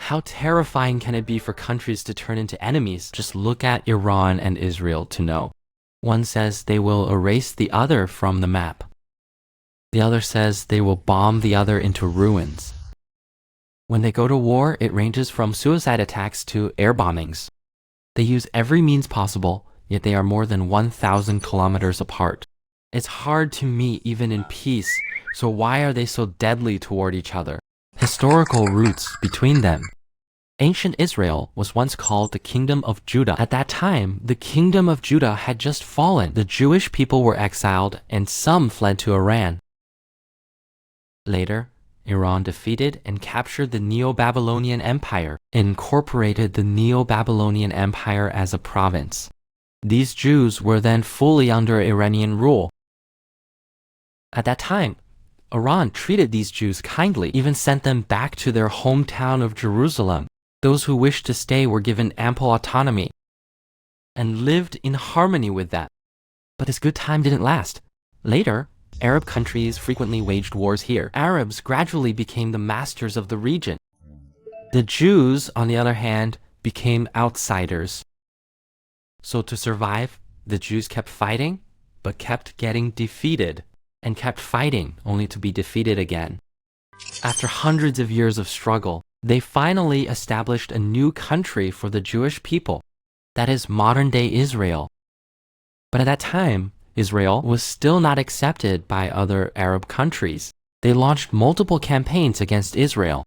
How terrifying can it be for countries to turn into enemies? Just look at Iran and Israel to know. One says they will erase the other from the map. The other says they will bomb the other into ruins. When they go to war, it ranges from suicide attacks to air bombings. They use every means possible, yet they are more than 1,000 kilometers apart. It's hard to meet even in peace, so why are they so deadly toward each other? Historical roots between them. Ancient Israel was once called the Kingdom of Judah. At that time, the Kingdom of Judah had just fallen. The Jewish people were exiled, and some fled to Iran. Later, Iran defeated and captured the Neo-Babylonian Empire, and incorporated the Neo-Babylonian Empire as a province. These Jews were then fully under Iranian rule. At that time, Iran treated these Jews kindly, even sent them back to their hometown of Jerusalem. Those who wished to stay were given ample autonomy and lived in harmony with that. But this good time didn't last. Later, Arab countries frequently waged wars here. Arabs gradually became the masters of the region. The Jews, on the other hand, became outsiders. So to survive, the Jews kept fighting, but kept getting defeated, and kept fighting only to be defeated again. After hundreds of years of struggle, they finally established a new country for the Jewish people, that is modern-day Israel. But at that time, Israel was still not accepted by other Arab countries. They launched multiple campaigns against Israel,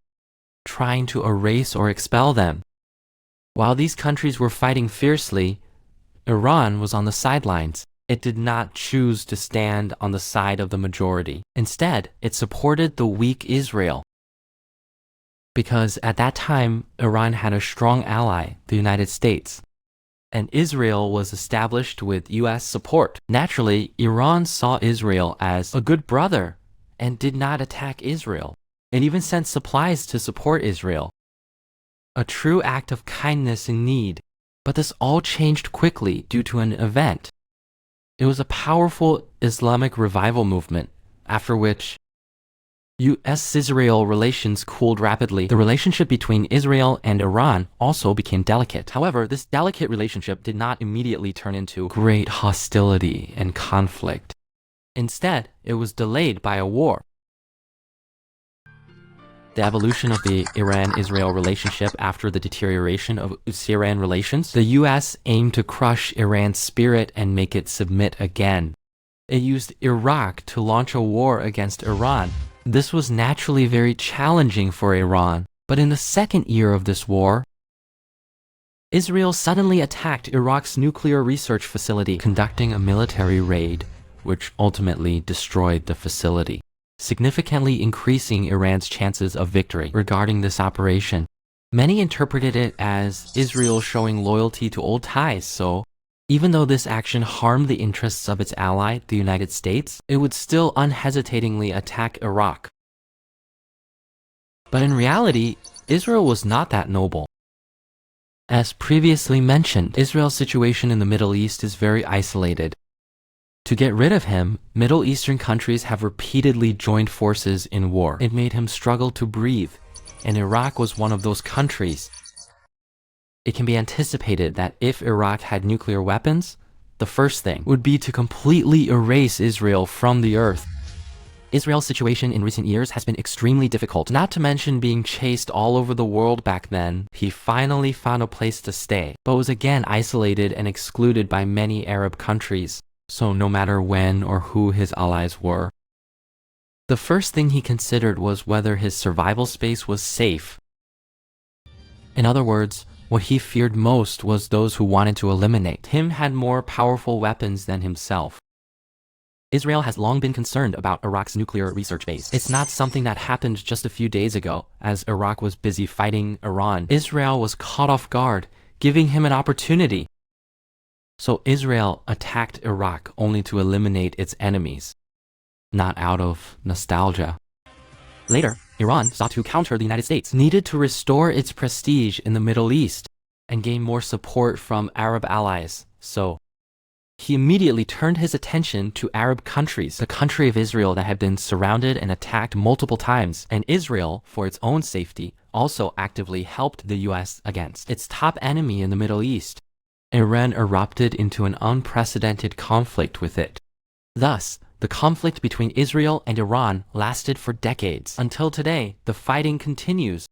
trying to erase or expel them. While these countries were fighting fiercely, Iran was on the sidelines. It did not choose to stand on the side of the majority. Instead, it supported the weak Israel. Because at that time, Iran had a strong ally, the United States, and Israel was established with US support. Naturally, Iran saw Israel as a good brother and did not attack Israel. It even sent supplies to support Israel. A true act of kindness in need. But this all changed quickly due to an event. It was a powerful Islamic revival movement, after which US-Israel relations cooled rapidly. The relationship between Israel and Iran also became delicate. However, this delicate relationship did not immediately turn into great hostility and conflict. Instead, it was delayed by a war. The evolution of the Iran-Israel relationship after the deterioration of US-Iran relations, the US aimed to crush Iran's spirit and make it submit again. It used Iraq to launch a war against Iran. This was naturally very challenging for Iran, but in the second year of this war, Israel suddenly attacked Iraq's nuclear research facility, conducting a military raid, which ultimately destroyed the facility, significantly increasing Iran's chances of victory. Regarding this operation, many interpreted it as Israel showing loyalty to old ties, so even though this action harmed the interests of its ally, the United States, it would still unhesitatingly attack Iraq. But in reality, Israel was not that noble. As previously mentioned, Israel's situation in the Middle East is very isolated. To get rid of him, Middle Eastern countries have repeatedly joined forces in war. It made him struggle to breathe, and Iraq was one of those countries. It can be anticipated that if Iraq had nuclear weapons, the first thing would be to completely erase Israel from the earth. Israel's situation in recent years has been extremely difficult, not to mention being chased all over the world back then. He finally found a place to stay, but was again isolated and excluded by many Arab countries, so no matter when or who his allies were. The first thing he considered was whether his survival space was safe. In other words, what he feared most was those who wanted to eliminate him had more powerful weapons than himself. Israel has long been concerned about Iraq's nuclear research base. It's not something that happened just a few days ago, as Iraq was busy fighting Iran. Israel was caught off guard, giving him an opportunity. So Israel attacked Iraq only to eliminate its enemies, not out of nostalgia. Later, Iran sought to counter the United States, needed to restore its prestige in the Middle East, and gain more support from Arab allies. So He immediately turned his attention to Arab countries, the country of Israel that had been surrounded and attacked multiple times, and Israel, for its own safety, also actively helped the US against its top enemy in the Middle East. Iran erupted into an unprecedented conflict with it. Thus, the conflict between Israel and Iran lasted for decades. Until today, the fighting continues